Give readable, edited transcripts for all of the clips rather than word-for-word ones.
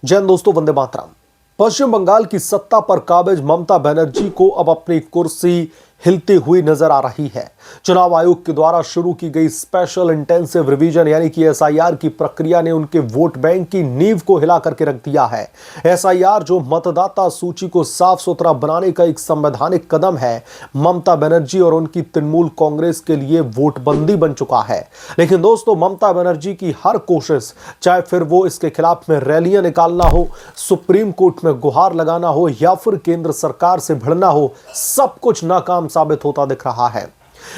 जय हिंद दोस्तों, वंदे मातरम। पश्चिम बंगाल की सत्ता पर काबिज ममता बनर्जी को अब अपनी कुर्सी हिलती हुई नजर आ रही है। चुनाव आयोग के द्वारा शुरू की गई स्पेशल इंटेंसिव रिवीजन यानी कि एसआईआर की प्रक्रिया ने उनके वोट बैंक की नींव को हिला करके रख दिया है। एसआईआर जो मतदाता सूची को साफ सुथरा बनाने का एक संवैधानिक कदम है, ममता बनर्जी और उनकी तृणमूल कांग्रेस के लिए वोटबंदी बन चुका है। लेकिन दोस्तों, ममता बनर्जी की हर कोशिश, चाहे फिर वो इसके खिलाफ में रैलियां निकालना हो, सुप्रीम कोर्ट में गुहार लगाना हो या फिर केंद्र सरकार से भिड़ना हो, सब कुछ नाकाम साबित होता दिख रहा है।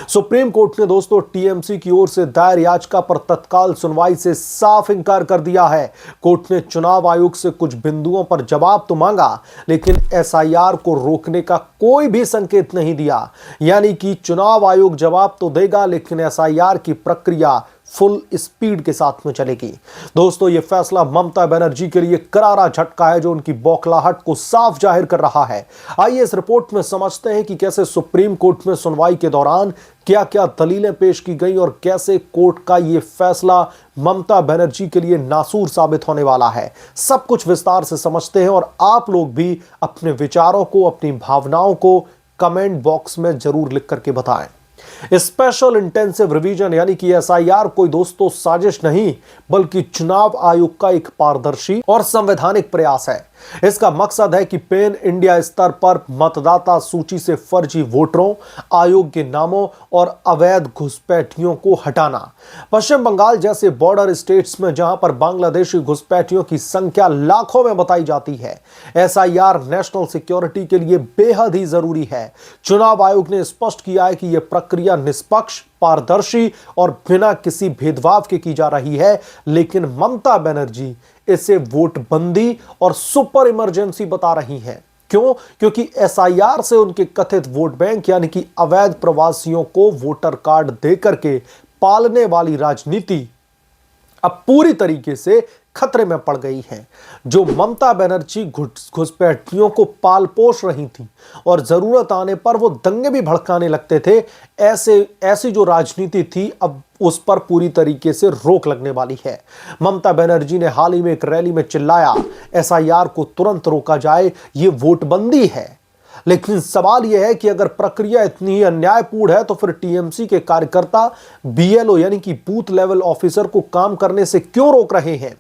सुप्रीम कोर्ट ने दोस्तों टीएमसी की ओर से दायर याचिका पर तत्काल सुनवाई से साफ इंकार कर दिया है। कोर्ट ने चुनाव आयोग से कुछ बिंदुओं पर जवाब तो मांगा, लेकिन एसआईआर को रोकने का कोई भी संकेत नहीं दिया। यानी कि चुनाव आयोग जवाब तो देगा, लेकिन एसआईआर की प्रक्रिया फुल स्पीड के साथ में चलेगी। दोस्तों, यह फैसला ममता बनर्जी के लिए करारा झटका है, जो उनकी बौखलाहट को साफ जाहिर कर रहा है। आइए इस रिपोर्ट में समझते हैं कि कैसे सुप्रीम कोर्ट में सुनवाई के दौरान क्या क्या दलीलें पेश की गई और कैसे कोर्ट का यह फैसला ममता बनर्जी के लिए नासूर साबित होने वाला है। सब कुछ विस्तार से समझते हैं और आप लोग भी अपने विचारों को, अपनी भावनाओं को कमेंट बॉक्स में जरूर लिख करके बताएं। स्पेशल इंटेंसिव रिवीजन यानी कि एसआईआर कोई दोस्तों साजिश नहीं, बल्कि चुनाव आयोग का एक पारदर्शी और संवैधानिक प्रयास है। इसका मकसद है कि पैन इंडिया स्तर पर मतदाता सूची से फर्जी वोटरों, अयोग्य नामों और अवैध घुसपैठियों को हटाना। पश्चिम बंगाल जैसे बॉर्डर स्टेट्स में जहां पर बांग्लादेशी घुसपैठियों की संख्या लाखों में बताई जाती है, एसआईआर नेशनल सिक्योरिटी के लिए बेहद ही जरूरी है। चुनाव आयोग ने स्पष्ट किया है कि यह प्रक्रिया निष्पक्ष, पारदर्शी और बिना किसी भेदभाव के की जा रही है। लेकिन ममता बनर्जी इसे वोटबंदी और सुपर इमरजेंसी बता रही हैं। क्यों? क्योंकि एसआईआर से उनके कथित वोट बैंक यानी कि अवैध प्रवासियों को वोटर कार्ड देकर के पालने वाली राजनीति अब पूरी तरीके से खतरे में पड़ गई है। जो ममता बनर्जी घुसपैठियों को पाल पोष रही थी और जरूरत आने पर वो दंगे भी भड़काने लगते थे, ऐसी जो राजनीति थी, अब उस पर पूरी तरीके से रोक लगने वाली है। ममता बनर्जी ने हाल ही में एक रैली में चिल्लाया, एसआईआर को तुरंत रोका जाए, ये वोटबंदी है। लेकिन सवाल यह है कि अगर प्रक्रिया इतनी ही अन्यायपूर्ण है तो फिर टीएमसी के कार्यकर्ता बीएलओ यानी कि बूथ लेवल ऑफिसर को काम करने से क्यों रोक रहे हैं?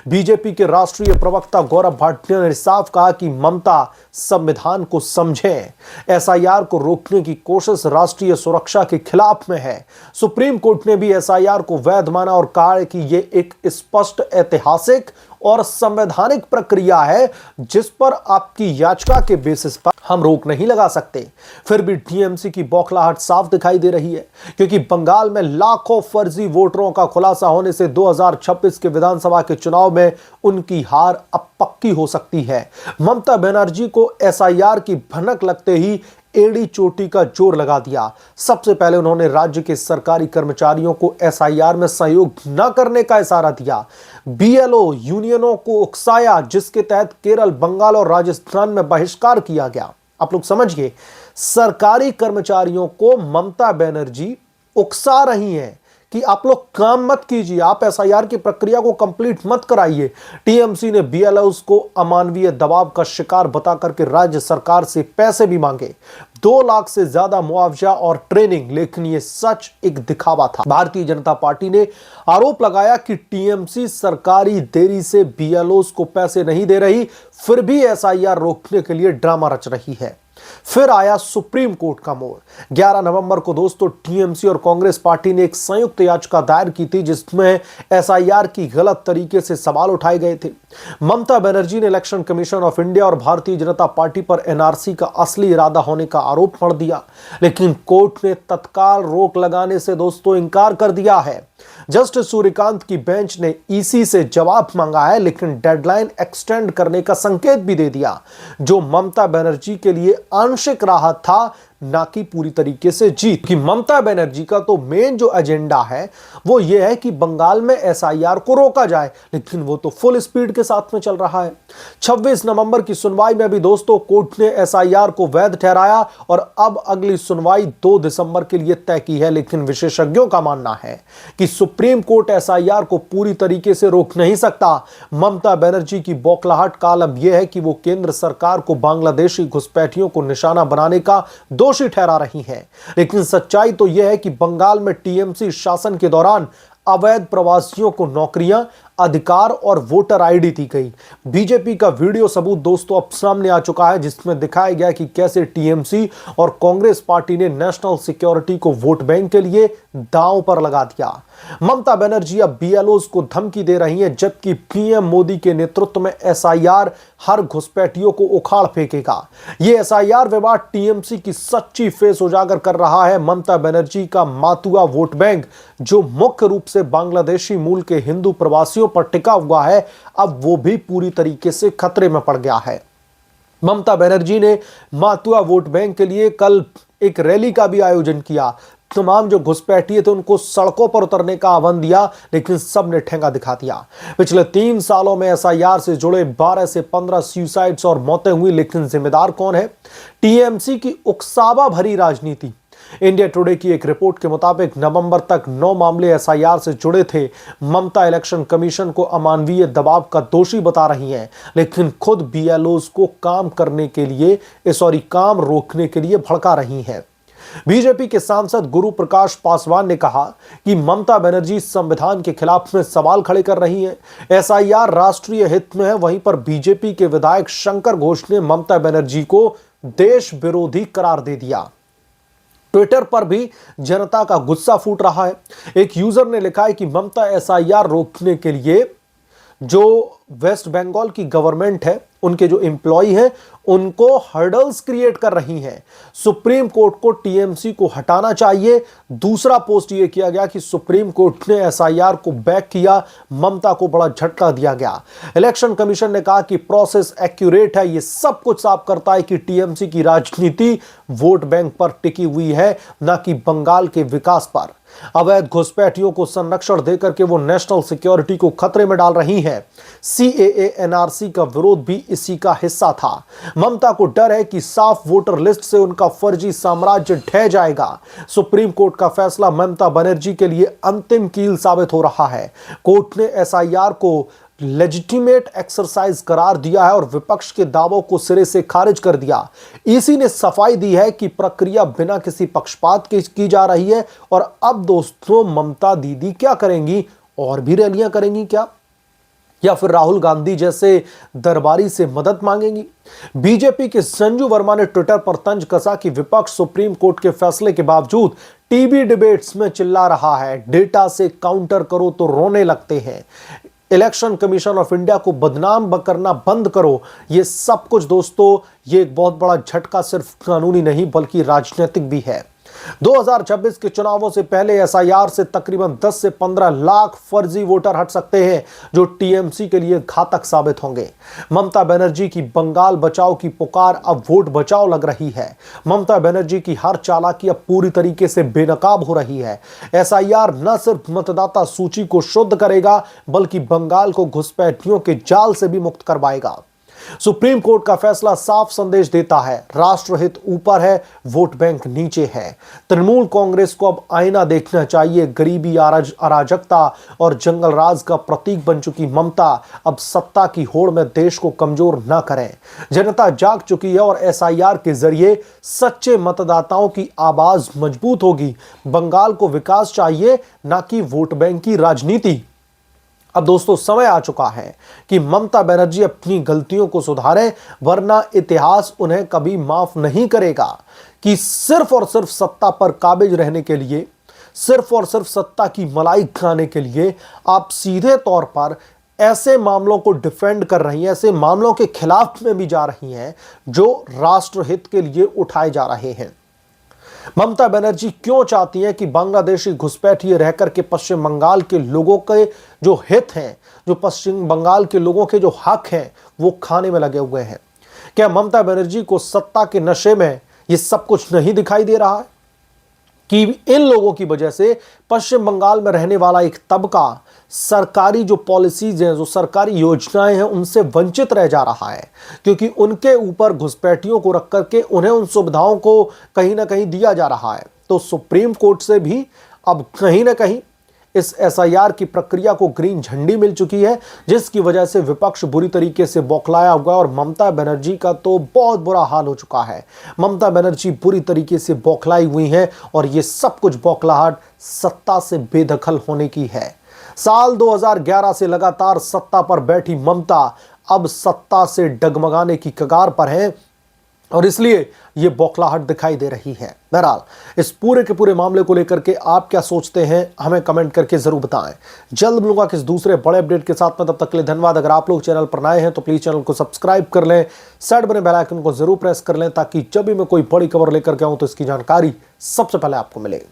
बीजेपी के राष्ट्रीय प्रवक्ता गौरव भाटिया ने साफ कहा कि ममता संविधान को समझें। एसआईआर को रोकने की कोशिश राष्ट्रीय सुरक्षा के खिलाफ में है। सुप्रीम कोर्ट ने भी एसआईआर को वैध माना और कहा कि यह एक स्पष्ट ऐतिहासिक और संवैधानिक प्रक्रिया है, जिस पर आपकी याचिका के बेसिस पर हम रोक नहीं लगा सकते। फिर भी टीएमसी की बौखलाहट साफ दिखाई दे रही है, क्योंकि बंगाल में लाखों फर्जी वोटरों का खुलासा होने से 2026 के विधानसभा के चुनाव में उनकी हार अब पक्की हो सकती है। ममता बनर्जी को एसआईआर की भनक लगते ही एड़ी चोटी का जोर लगा दिया। सबसे पहले उन्होंने राज्य के सरकारी कर्मचारियों को एसआईआर में सहयोग न करने का इशारा दिया। बीएलओ यूनियनों को उकसाया, जिसके तहत केरल, बंगाल और राजस्थान में बहिष्कार किया गया। आप लोग समझिए, सरकारी कर्मचारियों को ममता बनर्जी उकसा रही हैं कि आप लोग काम मत कीजिए, आप एसआईआर की प्रक्रिया को कंप्लीट मत कराइए। टीएमसी ने बीएलओस को अमानवीय दबाव का शिकार बता करके राज्य सरकार से पैसे भी मांगे, 2 लाख से ज्यादा मुआवजा और ट्रेनिंग। लेकिन यह सच एक दिखावा था। भारतीय जनता पार्टी ने आरोप लगाया कि टीएमसी सरकारी देरी से बीएलओस को पैसे नहीं दे रही, फिर भी एसआईआर रोकने के लिए ड्रामा रच रही है। फिर आया सुप्रीम कोर्ट का मोड़। 11 नवंबर को दोस्तों टीएमसी और कांग्रेस पार्टी ने एक संयुक्त याचिका दायर की थी, जिसमें एसआईआर की गलत तरीके से सवाल उठाए गए थे। ममता बनर्जी ने इलेक्शन कमीशन ऑफ इंडिया और भारतीय जनता पार्टी पर एनआरसी का असली इरादा होने का आरोप मढ़ दिया, लेकिन कोर्ट ने तत्काल रोक लगाने से दोस्तों इनकार कर दिया है। जस्टिस सूर्यकांत की बेंच ने ईसी से जवाब मांगा है, लेकिन डेडलाइन एक्सटेंड करने का संकेत भी दे दिया, जो ममता बनर्जी के लिए आंशिक राहत था, ना कि पूरी तरीके से जीत। कि ममता बनर्जी का तो मेन जो एजेंडा है वो ये है कि बंगाल में एसआईआर को रोका जाए, लेकिन वो तो फुल स्पीड के साथ में चल रहा है। 26 नवंबर की सुनवाई में भी दोस्तों कोर्ट ने एसआईआर को वैध ठहराया और अब अगली सुनवाई 2 दिसंबर के लिए तय की है। लेकिन विशेषज्ञों का मानना है कि सुप्रीम कोर्ट एसआईआर को पूरी तरीके से रोक नहीं सकता। ममता बनर्जी की बौखलाहट का आलम यह है कि वो केंद्र सरकार को बांग्लादेशी घुसपैठियों को निशाना बनाने का दोषी ठहरा रही है। लेकिन सच्चाई तो यह है कि बंगाल में टीएमसी शासन के दौरान अवैध प्रवासियों को नौकरियां, अधिकार और वोटर आईडी दी गई। बीजेपी का वीडियो सबूत दोस्तों अब सामने आ चुका है, जिसमें दिखाया गया कि कैसे टीएमसी और कांग्रेस पार्टी ने नेशनल सिक्योरिटी को वोट बैंक के लिए दांव पर लगा दिया। ममता बनर्जी अब बीएलओज को धमकी दे रही हैं, जबकि पीएम मोदी के नेतृत्व में एसआईआर हर घुसपैठियों को उखाड़ फेंकेगा। यह एसआईआर विवाद टीएमसी की सच्ची फेस उजागर कर रहा है। ममता बनर्जी का मातुआ वोट बैंक, जो मुख्य रूप से बांग्लादेशी मूल के हिंदू प्रवासियों पर टिका हुआ है, अब वो भी पूरी तरीके से खतरे में पड़ गया है। ममता बनर्जी ने मातुआ वोट बैंक के लिए कल एक रैली का भी आयोजन किया। तमाम जो घुसपैठिए थे उनको सड़कों पर उतरने का आह्वान दिया, लेकिन सब ने ठेंगा दिखा दिया। पिछले 3 सालों में एसआईआर से जुड़े 12 से 15 सुसाइड्स और मौतें हुई, लेकिन जिम्मेदार कौन है? टीएमसी की उकसावा भरी राजनीति। इंडिया टुडे की एक रिपोर्ट के मुताबिक नवंबर तक 9 मामले एसआईआर से जुड़े थे। ममता इलेक्शन कमीशन को अमानवीय दबाव का दोषी बता रही हैं, लेकिन खुद बीएलओज को काम रोकने के लिए भड़का रही हैं। बीजेपी के सांसद गुरु प्रकाश पासवान ने कहा कि ममता बनर्जी संविधान के खिलाफ में सवाल खड़े कर रही हैं। एसआईआर राष्ट्रीय हित में है। वहीं पर बीजेपी के विधायक शंकर घोष ने ममता बनर्जी को देश विरोधी करार दे दिया। ट्विटर पर भी जनता का गुस्सा फूट रहा है। एक यूजर ने लिखा है कि ममता एसआईआर रोकने के लिए जो वेस्ट बंगाल की गवर्नमेंट है, उनके जो एम्प्लॉय हैं, उनको हर्डल्स क्रिएट कर रही हैं। सुप्रीम कोर्ट को टीएमसी को हटाना चाहिए। दूसरा पोस्ट ये किया गया कि सुप्रीम कोर्ट ने एसआईआर को बैक किया, ममता को बड़ा झटका दिया गया। इलेक्शन कमीशन ने कहा कि प्रोसेस एक्यूरेट है। ये सब कुछ साफ करता है कि टीएमसी की राजनीति वोट बैंक पर टिकी हुई है, ना कि बंगाल के विकास पर। अवैध घुसपैठियों को संरक्षण देकर के वो नेशनल सिक्योरिटी को खतरे में डाल रही हैं। सीएए एनआरसी का विरोध भी इसी का हिस्सा था। ममता को डर है कि साफ वोटर लिस्ट से उनका फर्जी साम्राज्य ढह जाएगा। सुप्रीम कोर्ट का फैसला ममता बनर्जी के लिए अंतिम कील साबित हो रहा है। कोर्ट ने एसआईआर को लेजिटिमेट एक्सरसाइज करार दिया है और विपक्ष के दावों को सिरे से खारिज कर दिया। ईसी ने सफाई दी है कि प्रक्रिया बिना किसी पक्षपात के की जा रही है। और अब दोस्तों ममता दीदी क्या करेंगी? और भी रैलियां करेंगी क्या, या फिर राहुल गांधी जैसे दरबारी से मदद मांगेंगी? बीजेपी के संजू वर्मा ने ट्विटर पर तंज कसा कि विपक्ष सुप्रीम कोर्ट के फैसले के बावजूद टीवी डिबेट्स में चिल्ला रहा है, डेटा से काउंटर करो तो रोने लगते हैं, इलेक्शन कमीशन ऑफ इंडिया को बदनाम करना बंद करो। ये सब कुछ दोस्तों, ये एक बहुत बड़ा झटका सिर्फ कानूनी नहीं बल्कि राजनीतिक भी है। 2026 के चुनावों से पहले एसआईआर से तकरीबन 10 से 15 लाख फर्जी वोटर हट सकते हैं, जो टीएमसी के लिए घातक साबित होंगे। ममता बनर्जी की बंगाल बचाओ की पुकार अब वोट बचाओ लग रही है। ममता बनर्जी की हर चालाकी अब पूरी तरीके से बेनकाब हो रही है। एसआईआर न सिर्फ मतदाता सूची को शुद्ध करेगा, बल्कि बंगाल को घुसपैठियों के जाल से भी मुक्त करवाएगा। सुप्रीम कोर्ट का फैसला साफ संदेश देता है, राष्ट्रहित ऊपर है, वोट बैंक नीचे है। तृणमूल कांग्रेस को अब आईना देखना चाहिए। गरीबी, अराजकता और जंगल राज का प्रतीक बन चुकी ममता अब सत्ता की होड़ में देश को कमजोर ना करें। जनता जाग चुकी है और एसआईआर के जरिए सच्चे मतदाताओं की आवाज मजबूत होगी। बंगाल को विकास चाहिए, ना कि वोट बैंक की राजनीति। अब दोस्तों समय आ चुका है कि ममता बनर्जी अपनी गलतियों को सुधारें, वरना इतिहास उन्हें कभी माफ नहीं करेगा। कि सिर्फ और सिर्फ सत्ता पर काबिज रहने के लिए, सिर्फ और सिर्फ सत्ता की मलाई खाने के लिए आप सीधे तौर पर ऐसे मामलों को डिफेंड कर रही हैं, ऐसे मामलों के खिलाफ में भी जा रही हैं जो राष्ट्रहित के लिए उठाए जा रहे हैं। ममता बनर्जी क्यों चाहती हैं कि बांग्लादेशी घुसपैठिए रहकर के पश्चिम बंगाल के लोगों के जो हित हैं, जो पश्चिम बंगाल के लोगों के जो हक हैं, वो खाने में लगे हुए हैं? क्या ममता बनर्जी को सत्ता के नशे में ये सब कुछ नहीं दिखाई दे रहा है कि इन लोगों की वजह से पश्चिम बंगाल में रहने वाला एक तबका सरकारी जो पॉलिसीज हैं, जो सरकारी योजनाएं हैं, उनसे वंचित रह जा रहा है, क्योंकि उनके ऊपर घुसपैठियों को रख करके उन्हें उन सुविधाओं को कहीं ना कहीं दिया जा रहा है। तो सुप्रीम कोर्ट से भी अब कहीं ना कहीं इस एसआईआर की प्रक्रिया को ग्रीन झंडी मिल चुकी है, जिसकी वजह से विपक्ष बुरी तरीके से बौखलाया हुआ है और ममता बनर्जी का तो बहुत बुरा हाल हो चुका है। ममता बनर्जी बुरी तरीके से बौखलाई हुई हैं और ये सब कुछ बौखलाहट सत्ता से बेदखल होने की है। साल 2011 से लगातार सत्ता पर बैठी ममता अब सत्ता से डगमगाने की कगार पर है और इसलिए यह बौखलाहट दिखाई दे रही है। बहरहाल इस पूरे के पूरे मामले को लेकर के आप क्या सोचते हैं, हमें कमेंट करके जरूर बताएं। जल्द मिलूंगा किस दूसरे बड़े अपडेट के साथ में, तब तक के लिए धन्यवाद। अगर आप लोग चैनल पर नए हैं तो प्लीज चैनल को सब्सक्राइब कर लें, साइड बने बेल आइकन को जरूर प्रेस कर लें, ताकि जब भी मैं कोई बड़ी खबर लेकर के आऊं तो इसकी जानकारी सबसे पहले आपको मिले।